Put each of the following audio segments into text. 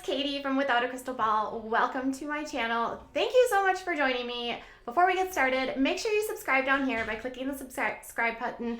Katie from Without a Crystal Ball. Welcome to my channel. Thank you so much for joining me. Before we get started, make sure you subscribe down here by clicking the subscribe button.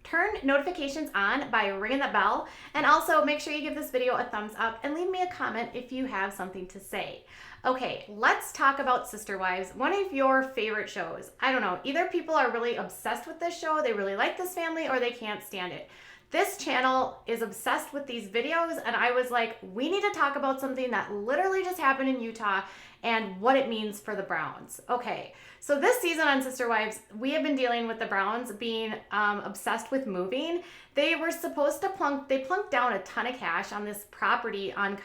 Turn notifications on by ringing the bell, and also make sure you give this video a thumbs up and leave me a comment if you have something to say. Okay, let's talk about Sister Wives, one of your favorite shows. I don't know, either people are really obsessed with this show, they really like this family, or they can't stand it. This channel is obsessed with these videos, and I was like, we need to talk about something that literally just happened in Utah and what it means for the Browns. Okay, so this season on Sister Wives, we have been dealing with the Browns being obsessed with moving. They were supposed to plunked down a ton of cash on this property on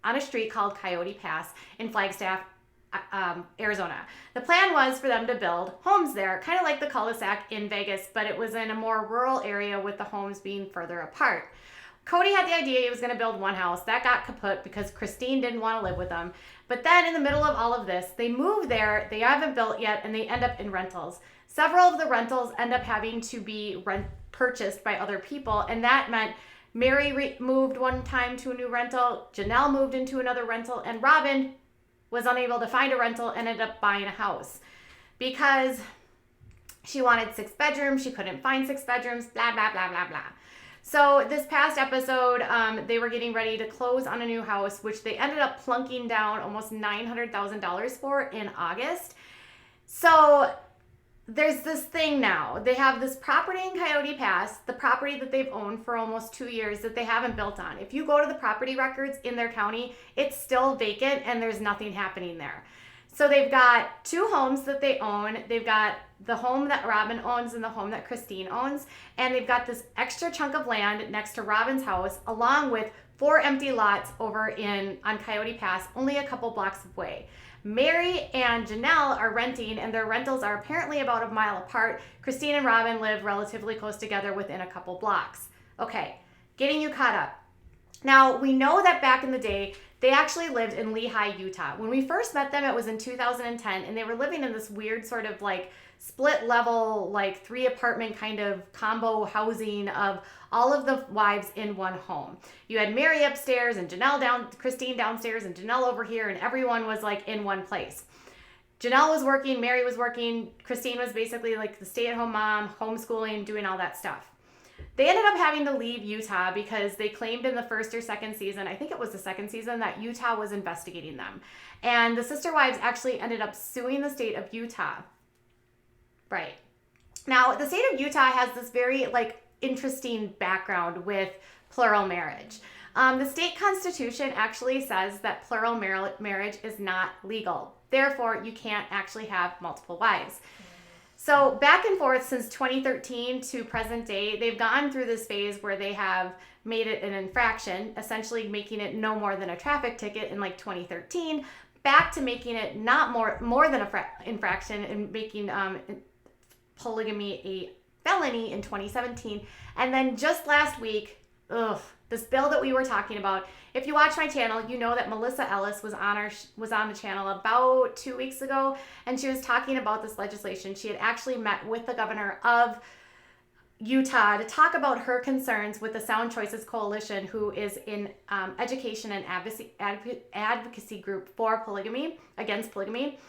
a street called Kody Pass in Flagstaff, Arizona. The plan was for them to build homes there, kind of like the cul-de-sac in Vegas, but it was in a more rural area with the homes being further apart. Kody had the idea he was going to build one house. That got kaput because Christine didn't want to live with them. But then in the middle of all of this, they move there, they haven't built yet, and they end up in rentals. Several of the rentals end up having to be purchased by other people, and that meant Mary moved one time to a new rental, Janelle moved into another rental, and Robin was unable to find a rental and ended up buying a house because she wanted 6 bedrooms. She couldn't find 6 bedrooms, blah, blah, blah, blah, blah. So this past episode, they were getting ready to close on a new house, which they ended up plunking down almost $900,000 for in August. So there's this thing now. They have this property in Kody Pass, the property that they've owned for almost 2 years that they haven't built on. If you go to the property records in their county, it's still vacant and there's nothing happening there. So they've got 2 homes that they own. They've got the home that Robin owns and the home that Christine owns. And they've got this extra chunk of land next to Robin's house, along with 4 empty lots over on Kody Pass, only a couple blocks away. Mary and Janelle are renting, and their rentals are apparently about a mile apart. Christine and Robin live relatively close together within a couple blocks. Okay, getting you caught up. Now, we know that back in the day, they actually lived in Lehi, Utah. When we first met them, it was in 2010, and they were living in this weird sort of like split level, like 3 apartment kind of combo housing of all of the wives in one home. You had Mary upstairs and Christine downstairs and Janelle over here, and everyone was like in one place. Janelle was working, Mary was working, Christine was basically like the stay-at-home mom, homeschooling, doing all that stuff. They ended up having to leave Utah because they claimed in the first or second season, I think it was the second season, that Utah was investigating them. And the Sister Wives actually ended up suing the state of Utah. Right. Now, the state of Utah has this very interesting background with plural marriage. The state constitution actually says that plural marriage is not legal. Therefore, you can't actually have multiple wives. So back and forth since 2013 to present day, they've gone through this phase where they have made it an infraction, essentially making it no more than a traffic ticket in 2013, back to making it not more than a infraction and making polygamy a felony in 2017. And then just last week, this bill that we were talking about. If you watch my channel, you know that Melissa Ellis was on the channel about 2 weeks ago, and she was talking about this legislation. She had actually met with the governor of Utah to talk about her concerns with the Sound Choices Coalition, who is in education and advocacy group for polygamy, against polygamy,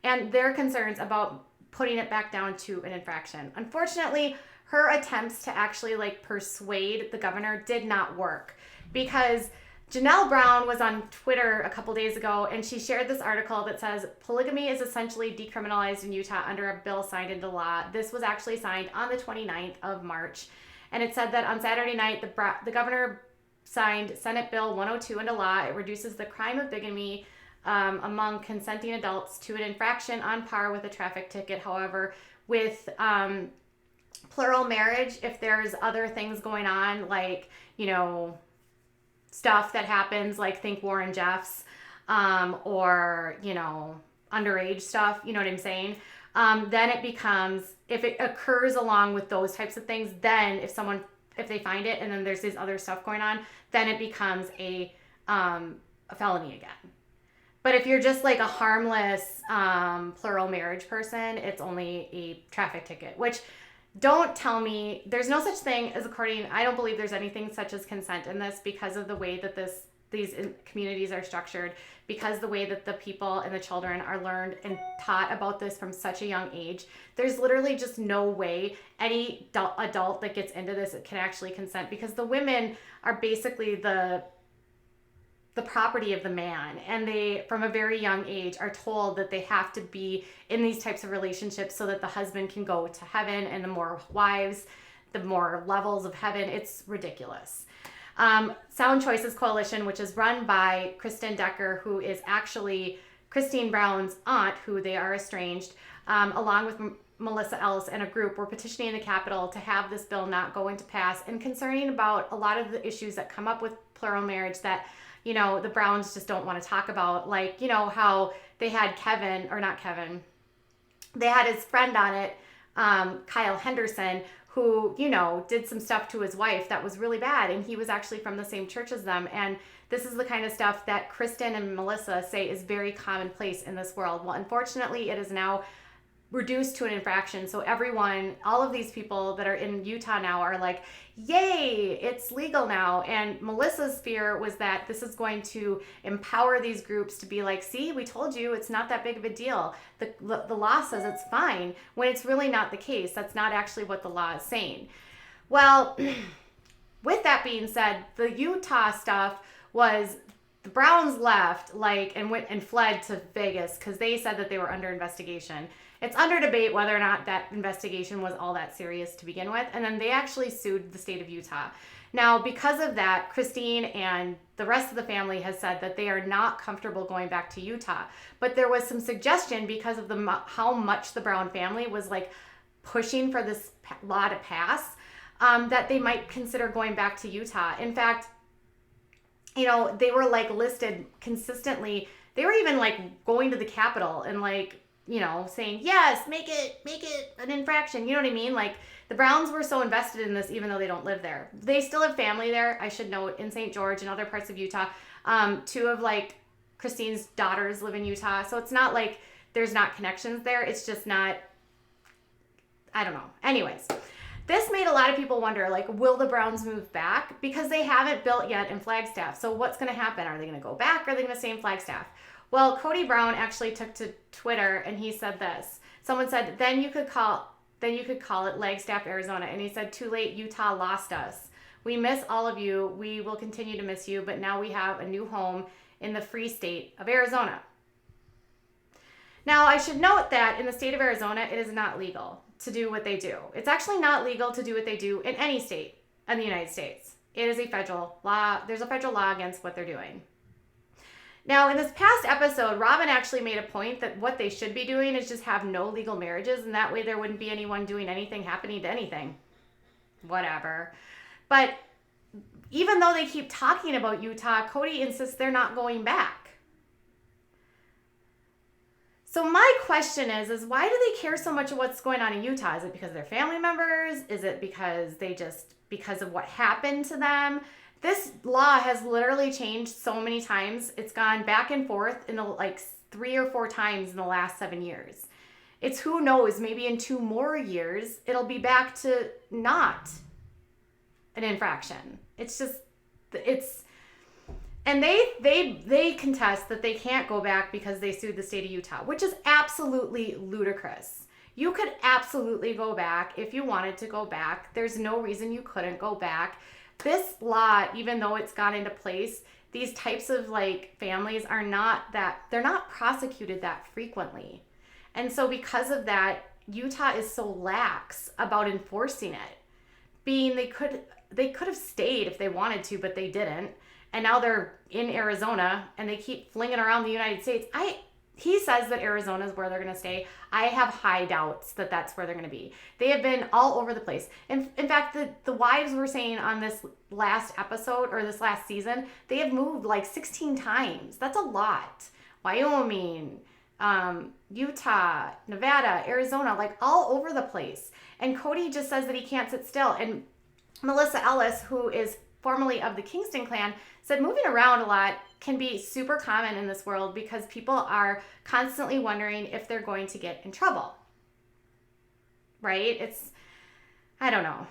and their concerns about putting it back down to an infraction. Unfortunately, her attempts to actually persuade the governor did not work, because Janelle Brown was on Twitter a couple days ago, and she shared this article that says polygamy is essentially decriminalized in Utah under a bill signed into law. This was actually signed on the 29th of March, and it said that on Saturday night, the governor signed Senate Bill 102 into law. It reduces the crime of bigamy among consenting adults to an infraction on par with a traffic ticket. However, with plural marriage, if there's other things going on, stuff that happens, think Warren Jeffs, or, underage stuff, you know what I'm saying? Then it becomes, if it occurs along with those types of things, then if they find it and then there's this other stuff going on, then it becomes a felony again. But if you're just a harmless plural marriage person, it's only a traffic ticket, which Don't tell me there's no such thing as I don't believe there's anything such as consent in this because of the way that this communities are structured, because the way that the people and the children are learned and taught about this from such a young age, there's literally just no way any adult that gets into this can actually consent, because the women are basically the property of the man, and they from a very young age are told that they have to be in these types of relationships so that the husband can go to heaven, and the more wives, the more levels of heaven. It's ridiculous. Sound Choices Coalition, which is run by Kristen Decker, who is actually Christine Brown's aunt, who they are estranged, along with Melissa Ellis and a group, were petitioning the Capitol to have this bill not go into pass, and concerning about a lot of the issues that come up with plural marriage that, you know, the Browns just don't want to talk about. Like, you know, how they had they had his friend on it, Kyle Henderson, who, you know, did some stuff to his wife that was really bad, and he was actually from the same church as them. And this is the kind of stuff that Kristen and Melissa say is very commonplace in this world. Well, unfortunately, it is now reduced to an infraction. So everyone, all of these people that are in Utah now are like, yay, it's legal now. And Melissa's fear was that this is going to empower these groups to be like, see, we told you it's not that big of a deal. The law says it's fine, when it's really not the case. That's not actually what the law is saying. Well, with that being said, the Utah stuff was the Browns left and went and fled to Vegas because they said that they were under investigation. It's under debate whether or not that investigation was all that serious to begin with. And then they actually sued the state of Utah. Now, because of that, Christine and the rest of the family has said that they are not comfortable going back to Utah. But there was some suggestion, because of how much the Brown family was like pushing for this law to pass, that they might consider going back to Utah. In fact, you know, they were like listed consistently. They were even like going to the Capitol and like, you know, saying, yes, make it an infraction. You know what I mean? Like, the Browns were so invested in this, even though they don't live there. They still have family there, I should note, in St. George and other parts of Utah. Two of like Christine's daughters live in Utah. So it's not like there's not connections there. It's just not, I don't know. Anyways, this made a lot of people wonder, like, will the Browns move back? Because they haven't built yet in Flagstaff. So what's going to happen? Are they going to go back? Or are they going to stay in Flagstaff? Well, Kody Brown actually took to Twitter and he said this. Someone said, then you could call it Flagstaff, Arizona. And he said, too late, Utah lost us. We miss all of you. We will continue to miss you, but now we have a new home in the free state of Arizona. Now, I should note that in the state of Arizona, it is not legal to do what they do. It's actually not legal to do what they do in any state in the United States. It is a federal law. There's a federal law against what they're doing. Now, in this past episode, Robin actually made a point that what they should be doing is just have no legal marriages, and that way there wouldn't be anyone doing anything, happening to anything. Whatever. But even though they keep talking about Utah, Kody insists they're not going back. So my question is why do they care so much of what's going on in Utah? Is it because they're family members? Is it because because of what happened to them? This law has literally changed so many times. It's gone back and forth in like 3 or 4 times in the last 7 years. It's who knows, maybe in 2 more years, it'll be back to not an infraction. And they contest that they can't go back because they sued the state of Utah, which is absolutely ludicrous. You could absolutely go back if you wanted to go back. There's no reason you couldn't go back. This law, even though it's gone into place, these types of like families they're not prosecuted that frequently. And so because of that, Utah is so lax about enforcing it. They could have stayed if they wanted to, but they didn't. And now they're in Arizona and they keep flinging around the United States. He says that Arizona is where they're going to stay. I have high doubts that that's where they're going to be. They have been all over the place. And in fact, the wives were saying on this last episode or this last season, they have moved like 16 times. That's a lot. Wyoming, Utah, Nevada, Arizona, like all over the place. And Kody just says that he can't sit still. And Melissa Ellis, who is formerly of the Kingston clan, said moving around a lot can be super common in this world because people are constantly wondering if they're going to get in trouble. Right? I don't know.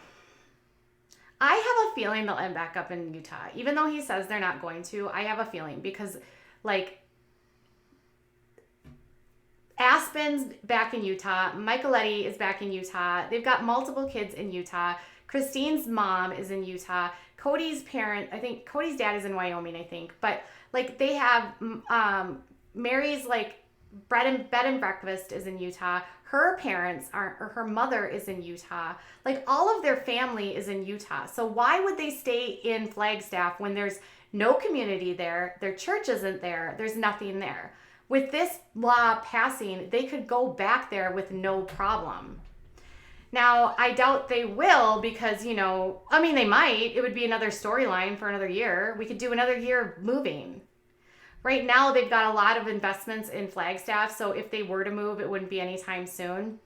I have a feeling they'll end back up in Utah. Even though he says they're not going to, I have a feeling because, like, Aspen's back in Utah. Michaeletti is back in Utah. They've got multiple kids in Utah. Christine's mom is in Utah. Kody's Kody's dad is in Wyoming, I think. But, like, they have Mary's, like, bed and breakfast is in Utah. Her parents aren't, or her mother is in Utah. Like, all of their family is in Utah. So why would they stay in Flagstaff when there's no community there, their church isn't there, there's nothing there? With this law passing, they could go back there with no problem. Now, I doubt they will because, they might. It would be another storyline for another year. We could do another year of moving. Right now, they've got a lot of investments in Flagstaff, so if they were to move, it wouldn't be anytime soon.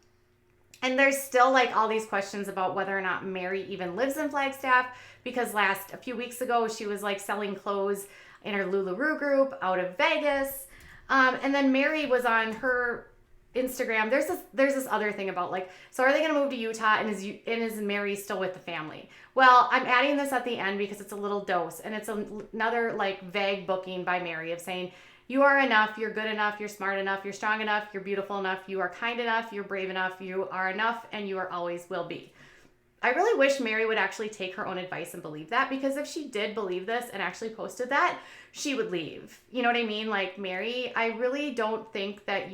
And there's still, like, all these questions about whether or not Mary even lives in Flagstaff, because a few weeks ago, she was, like, selling clothes in her LuLaRoe group out of Vegas. And then Mary was on her Instagram. There's this other thing about, like, so are they going to move to Utah, and is Mary still with the family? Well, I'm adding this at the end because it's a little dose, and it's another, like, vague booking by Mary of saying, you are enough, you're good enough, you're smart enough, you're strong enough, you're beautiful enough, you are kind enough, you're brave enough, you are enough, and you are always will be. I really wish Mary would actually take her own advice and believe that, because if she did believe this and actually posted that, she would leave. You know what I mean? Like, Mary, I really don't think that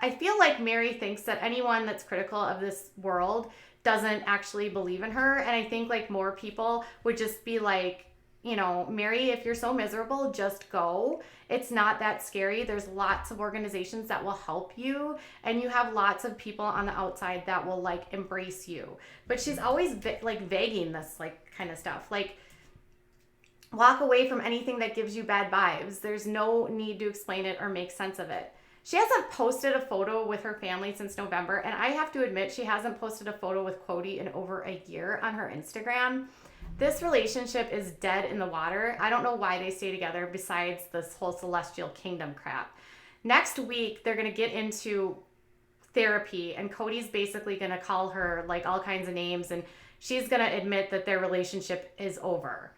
I feel like Mary thinks that anyone that's critical of this world doesn't actually believe in her. And I think, like, more people would just be like, Mary, if you're so miserable, just go. It's not that scary. There's lots of organizations that will help you, and you have lots of people on the outside that will, like, embrace you. But she's always vaguing this, like, kind of stuff. Like, walk away from anything that gives you bad vibes. There's no need to explain it or make sense of it. She hasn't posted a photo with her family since November, and I have to admit she hasn't posted a photo with Kody in over a year on her Instagram. This relationship is dead in the water. I don't know why they stay together besides this whole celestial kingdom crap. Next week, they're going to get into therapy, and Kody's basically going to call her, like, all kinds of names, and she's going to admit that their relationship is over.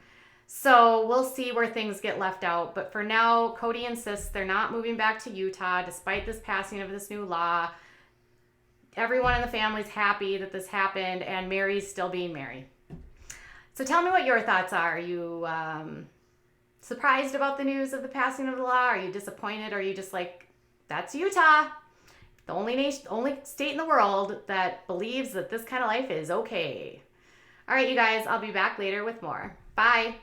So we'll see where things get left out. But for now, Kody insists they're not moving back to Utah despite this passing of this new law. Everyone in the family's happy that this happened, and Mary's still being Mary. So tell me what your thoughts are. Are you surprised about the news of the passing of the law? Are you disappointed? Or are you just like, that's Utah, the only state in the world that believes that this kind of life is okay? All right, you guys, I'll be back later with more. Bye.